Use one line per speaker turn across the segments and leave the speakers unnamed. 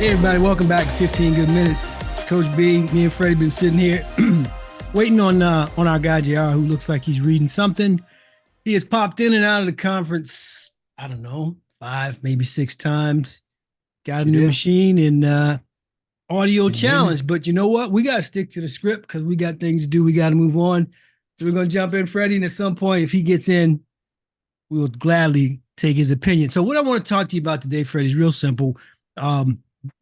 Hey everybody, welcome back to 15 Good Minutes. It's Coach B. Me and Freddie been sitting here waiting on our guy JR, who looks like he's reading something. He has popped in and out of the conference, I don't know, 5, maybe 6 times. Got a new machine and audio challenge. But you know what? We got to stick to the script because we got things to do. We got to move on. So we're going to jump in, Freddie, and at some point, if he gets in, we will gladly take his opinion. So what I want to talk to you about today, Freddie, is real simple.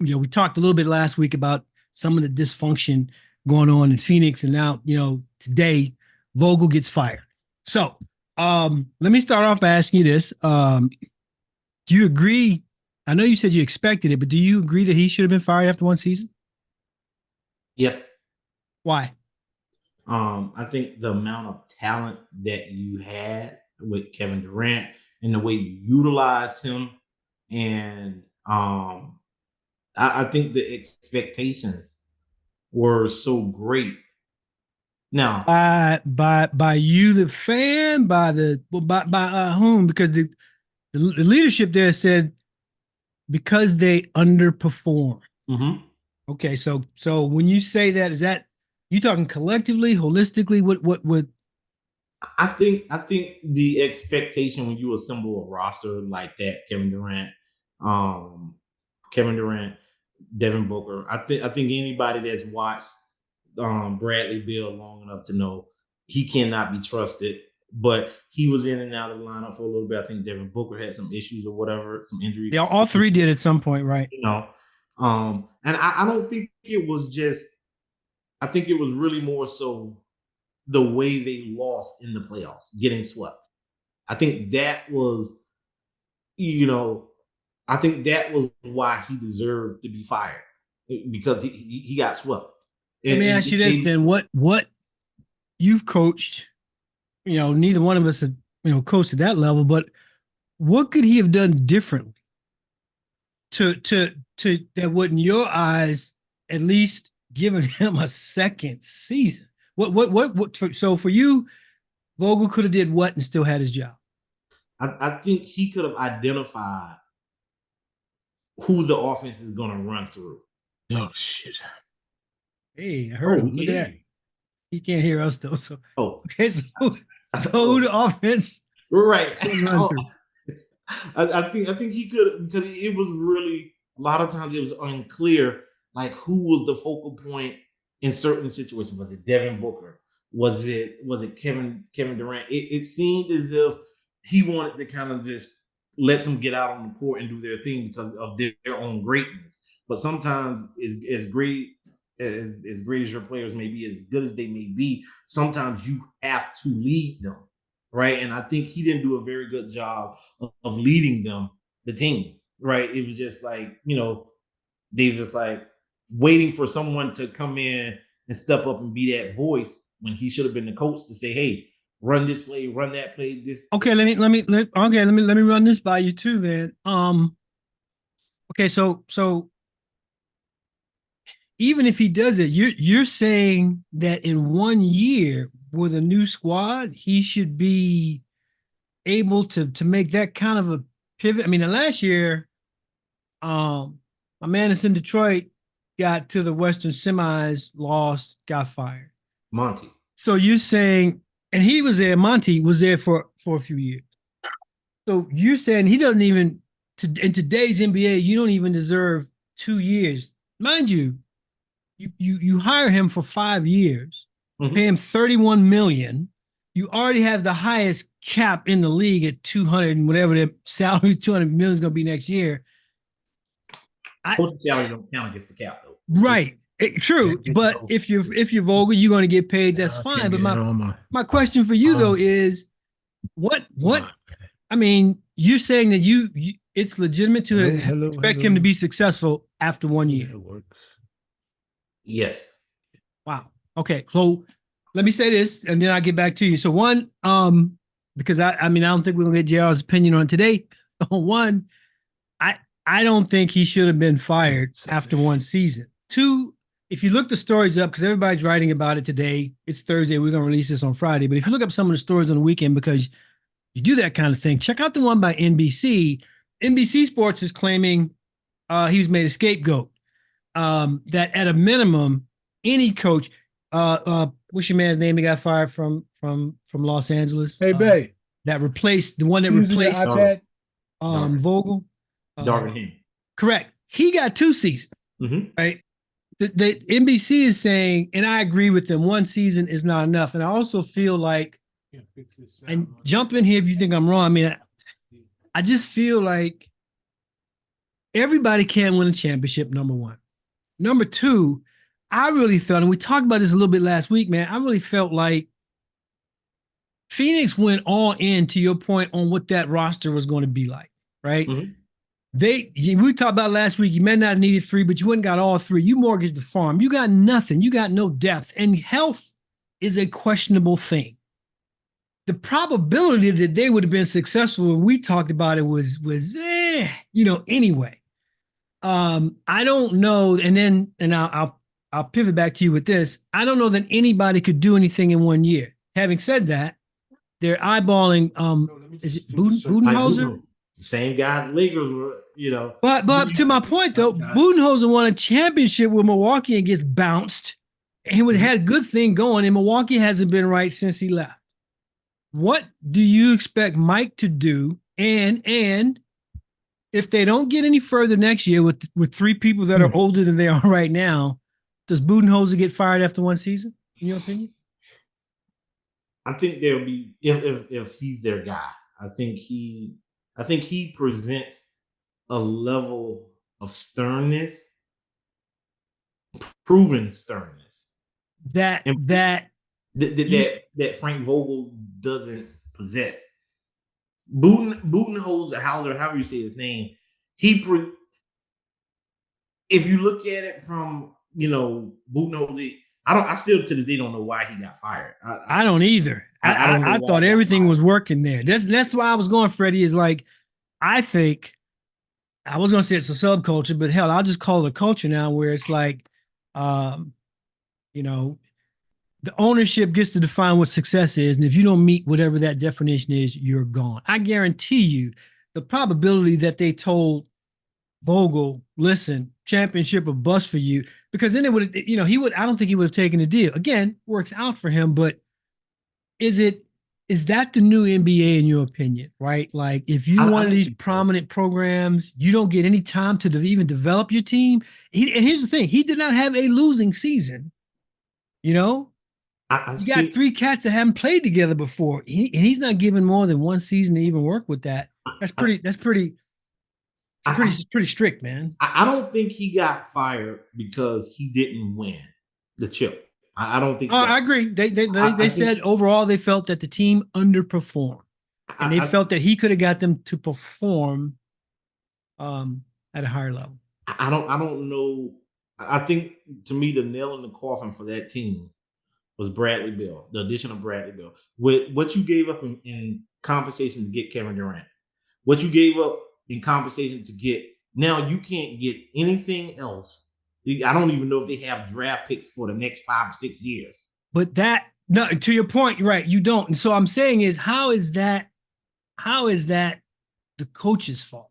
We talked a little bit last week about some of the dysfunction going on in Phoenix, and now, today Vogel gets fired. So let me start off by asking you this. Do you agree? I know you said you expected it, but do you agree that he should have been fired after one season?
Yes.
Why?
I think the amount of talent that you had with Kevin Durant and the way you utilized him, and I think the expectations were so great. Now,
by you, the fan, by whom? Because the leadership there said because they underperform.
Mm-hmm.
Okay, so when you say that, is that you talking collectively, holistically? What?
I think the expectation when you assemble a roster like that, Kevin Durant, Devin Booker. I think anybody that's watched Bradley Beal long enough to know he cannot be trusted. But he was in and out of the lineup for a little bit. I think Devin Booker had some issues or whatever, some injuries.
Yeah, all three did at some point, right?
And I don't think it was just. I think it was really more so the way they lost in the playoffs, getting swept. I think that was, I think that was why he deserved to be fired, because he got swept.
Let me ask you this then: what you've coached? Neither one of us have coached at that level, but what could he have done differently to that would, in your eyes, at least given him a second season? What? So for you, Vogel could have did what and still had his job?
I think he could have identified who the offense is going to run through.
Oh shit! Hey, I heard him. Look at that. He can't hear us though. So okay, so who the offense?
Right. I think he could, because it was really a lot of times it was unclear like who was the focal point in certain situations. Was it Devin Booker? Was it Kevin Durant? It seemed as if he wanted to kind of just let them get out on the court and do their thing because of their own greatness. But sometimes, as great as your players may be, as good as they may be, sometimes you have to lead them, right? And I think he didn't do a very good job of leading them, the team, right? It was just like, they just like waiting for someone to come in and step up and be that voice when he should have been the coach to say, "Hey, run this play, run that play." This.
Okay, let me run this by you too. Then, okay, so even if he does it, you're saying that in 1 year with a new squad, he should be able to make that kind of a pivot. I mean, the last year, my man is in Detroit, got to the Western semis, lost, got fired.
Monty.
So you're saying, and he was there, Monty was there for a few years. So you're saying he doesn't even, in today's NBA, you don't even deserve 2 years. Mind you, you hire him for 5 years, pay him $31 million. You already have the highest cap in the league at 200 and whatever the salary, 200 million is going to be next year.
Salary don't count against the cap though.
Right. True. But if you're Vogel, you're going to get paid. That's fine. But my question for you though is what I mean, you're saying that it's legitimate to expect him to be successful after 1 year.
It works. Yes.
Wow. Okay. So let me say this and then I'll get back to you. So one, because I don't think we're gonna get JR's opinion on today. One, I don't think he should have been fired after one season. Two, if you look the stories up, because everybody's writing about it today, it's Thursday, we're gonna release this on Friday. But if you look up some of the stories on the weekend, because you do that kind of thing, check out the one by NBC. NBC Sports is claiming he was made a scapegoat. that at a minimum, any coach, what's your man's name? He got fired from Los Angeles.
Hey, Bay.
That replaced the one that
Using the
replaced
iPad.
Vogel.
Darvin Ham.
Correct. He got 2 seasons, right? The NBC is saying, and I agree with them, 1 season is not enough. And I also feel like, and jump in here if you think I'm wrong. I mean, I just feel like everybody can win a championship, number one. Number two, I really felt, and we talked about this a little bit last week, man, I really felt like Phoenix went all in, to your point, on what that roster was going to be like, right? We talked about last week, you may not have needed 3, but you wouldn't got all 3. You mortgaged the farm. You got nothing. You got no depth. And health is a questionable thing. The probability that they would have been successful when we talked about it was anyway. I don't know. And I'll pivot back to you with this. I don't know that anybody could do anything in 1 year. Having said that, they're eyeballing, is it Budenholzer?
Same guy the Lakers were,
But to my point, though, Budenholzer won a championship with Milwaukee and gets bounced. And he had a good thing going, and Milwaukee hasn't been right since he left. What do you expect Mike to do? And if they don't get any further next year with 3 people that are older than they are right now, does Budenholzer get fired after 1 season, in your opinion?
I think there'll be, if he's their guy, I think he presents a level of sternness, proven sternness
that
Frank Vogel doesn't possess. Budenholzer, however you say his name, if you look at it from Budenholzer, I still to this day don't know why he got fired.
I don't either. I thought everything was working there. That's why I was going, Freddie, is like, I think, I was going to say it's a subculture, but hell, I'll just call it a culture now, where it's like, the ownership gets to define what success is. And if you don't meet whatever that definition is, you're gone. I guarantee you the probability that they told Vogel, listen, championship or bust for you, because then it would, I don't think he would have taken the deal. Again, works out for him, but is that the new NBA in your opinion, right? Like, if you one of these prominent programs, you don't get any time to even develop your team. And here's the thing, he did not have a losing season. You got 3 cats that haven't played together before, and he's not given more than 1 season to even work with that. That's pretty strict, man.
I don't think he got fired because he didn't win the chip. I don't think.
I agree. They said overall they felt that the team underperformed, and they felt that he could have got them to perform at a higher level.
I don't know. I think, to me, the nail in the coffin for that team was Bradley Beal, the addition of Bradley Beal. With what you gave up in compensation to get Kevin Durant, what you gave up in compensation to get, now you can't get anything else. I don't even know if they have draft picks for the next 5 or 6 years.
But to your point, right, you don't. And so I'm saying is, how is that the coach's fault?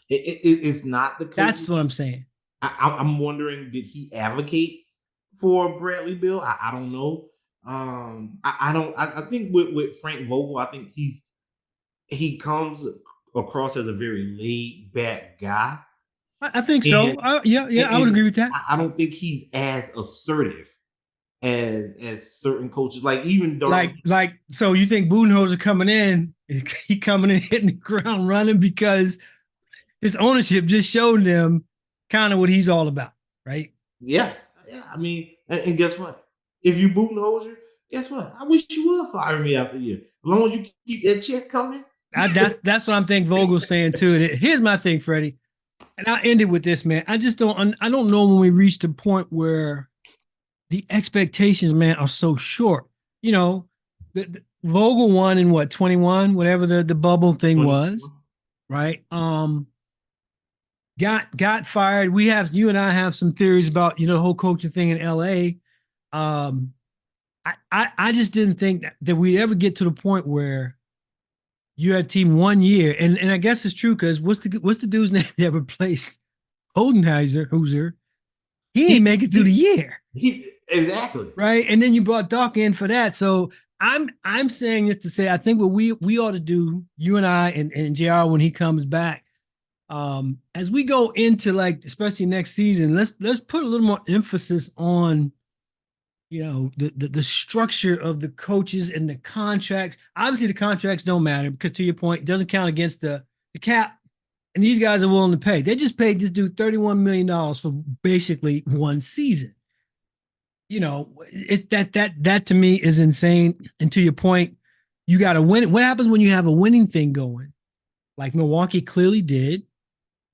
It's not the coach.
That's what I'm saying.
I'm wondering, did he advocate for Bradley Beal? I don't know. I think with Frank Vogel, I think he comes across as a very laid back guy.
I think so. I would agree with that.
I don't think he's as assertive as certain coaches. Like, even
so you think Budenholzer coming in, he coming in hitting the ground running because his ownership just showed him kind of what he's all about, right?
Yeah. I mean, and guess what? If you Budenholzer, guess what? I wish you would fire me after a year. As long as you keep that check coming.
That's what I'm thinking Vogel's saying too. And here's my thing, Freddie. And I'll end it with this, man. I don't know when we reach the point where the expectations, man, are so short. The Vogel won in what, 21, whatever the bubble thing was, right? Got fired. You and I have some theories about, the whole coaching thing in LA. I just didn't think that we'd ever get to the point where you had a team 1 year, and I guess it's true, because what's the dude's name that replaced Odenheiser? he ain't make it through the year.
Exactly.
Right. And then you brought Doc in for that. So I'm saying this to say I think what we ought to do, you and I and JR when he comes back, as we go into like especially next season, let's put a little more emphasis on the structure of the coaches and the contracts. Obviously, the contracts don't matter because to your point, it doesn't count against the cap. And these guys are willing to pay. They just paid this dude $31 million for basically one season. It's that to me is insane. And to your point, you got to win. What happens when you have a winning thing going? Like Milwaukee clearly did,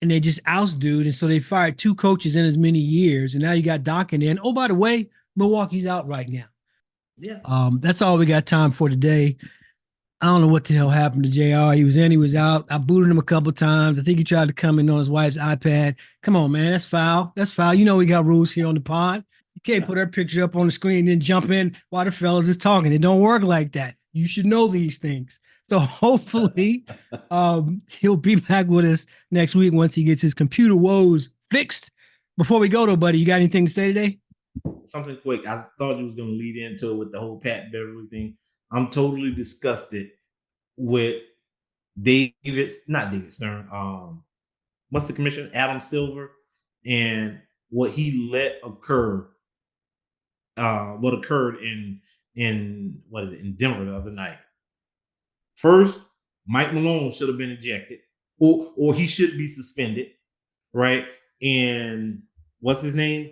and they just oust dude, and so they fired two coaches in as many years, and now you got Doc in there. And oh, by the way, Milwaukee's out right now.
Yeah.
That's all we got time for today. I don't know what the hell happened to JR. He was in, he was out. I booted him a couple times. I think he tried to come in on his wife's iPad. Come on, man. That's foul. That's foul. You know we got rules here on the pod. You can't put our picture up on the screen and then jump in while the fellas is talking. It don't work like that. You should know these things. So hopefully he'll be back with us next week once he gets his computer woes fixed. Before we go though, buddy, you got anything to say today?
Something quick. I thought you was going to lead into it with the whole Pat Beverly thing. I'm totally disgusted with not David Stern. What's the commissioner? Adam Silver, and what he let occur. What occurred in Denver the other night. First, Mike Malone should have been ejected, or he should be suspended, right? And what's his name?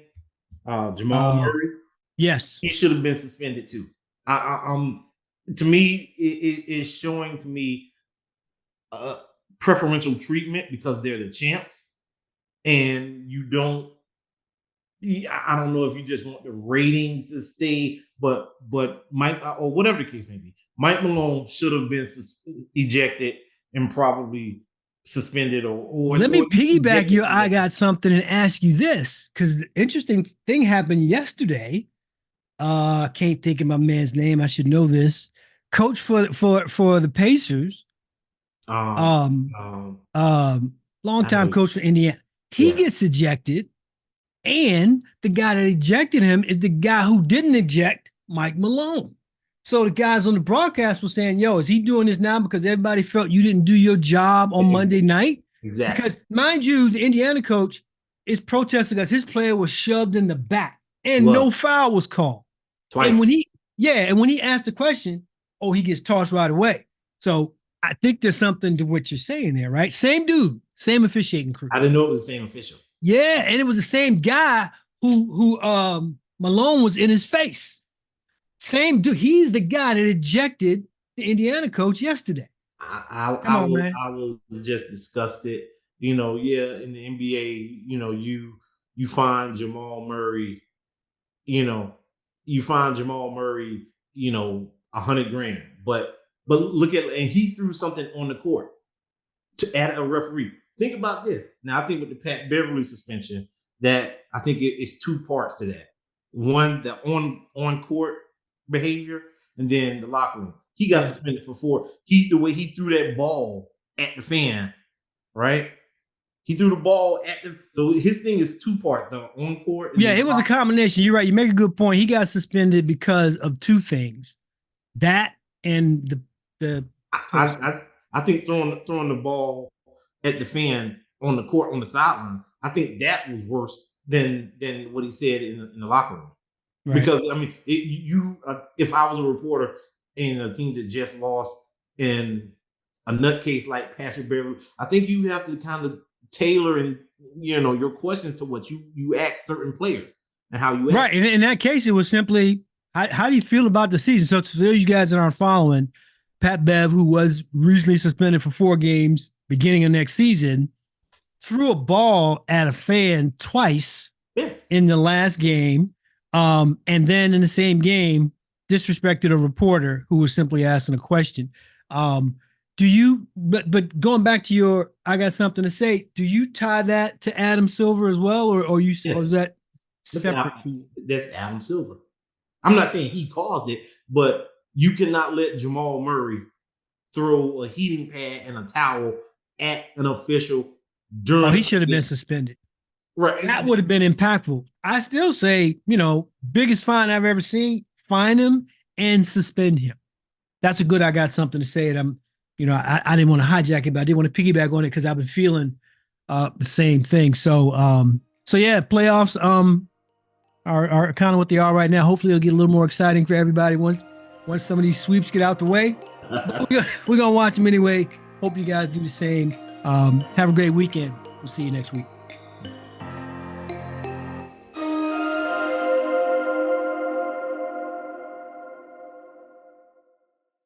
Jamal Murray.
Yes,
he should have been suspended too. To me, it is showing to me preferential treatment because they're the champs, and you don't. I don't know if you just want the ratings to stay, but Mike or whatever the case may be, Mike Malone should have been ejected and probably suspended or.
Let me piggyback you. I got something and ask you this because the interesting thing happened yesterday. I can't think of my man's name. I should know this. Coach for the Pacers. Long time coach for Indiana. He gets ejected, and the guy that ejected him is the guy who didn't eject Mike Malone. So the guys on the broadcast were saying, "Yo, is he doing this now because everybody felt you didn't do your job on Monday night?"
Exactly.
Because mind you, the Indiana coach is protesting because his player was shoved in the back and no foul was called.
Twice.
And when he asked the question, he gets tossed right away. So I think there's something to what you're saying there, right? Same dude, same officiating crew.
I didn't know it was the same official.
Yeah, and it was the same guy who Malone was in his face. Same dude. He's the guy that ejected the Indiana coach yesterday.
I was just disgusted. In the NBA, you find Jamal Murray, you find Jamal Murray, $100,000. But look at, and he threw something on the court to add a referee. Think about this. Now, I think with the Pat Beverly suspension, that I think it's two parts to that. One, the on court behavior, and then the locker room. He got suspended for 4. The way he threw that ball at the fan, right? He threw the ball so his thing is two part, the on court.
Yeah, it was a combination. You're right. You make a good point. He got suspended because of two things. That and the
I think throwing the ball at the fan on the court on the sideline, I think that was worse than what he said in the locker room. Right. Because I mean, if I was a reporter in a team that just lost in a nutcase like Patrick Beverly, I think you have to kind of tailor and your questions to what you ask certain players and how you ask.
Right. And in that case, it was simply how do you feel about the season? So to those you guys that aren't following, Pat Bev, who was recently suspended for 4 games beginning of next season, threw a ball at a fan twice in the last game. And then in the same game, disrespected a reporter who was simply asking a question. But going back to I got something to say. Do you tie that to Adam Silver as well? Or is that separate for you?
That's Adam Silver. I'm not saying he caused it, but you cannot let Jamal Murray throw a heating pad and a towel at an official during.
He should have been suspended.
Right.
That would have been impactful. I still say, biggest fine I've ever seen, fine him and suspend him. That's a good, I got something to say. And I didn't want to hijack it, but I did want to piggyback on it because I've been feeling the same thing. So yeah, playoffs are kind of what they are right now. Hopefully it'll get a little more exciting for everybody once some of these sweeps get out the way. We're going to watch them anyway. Hope you guys do the same. Have a great weekend. We'll see you next week.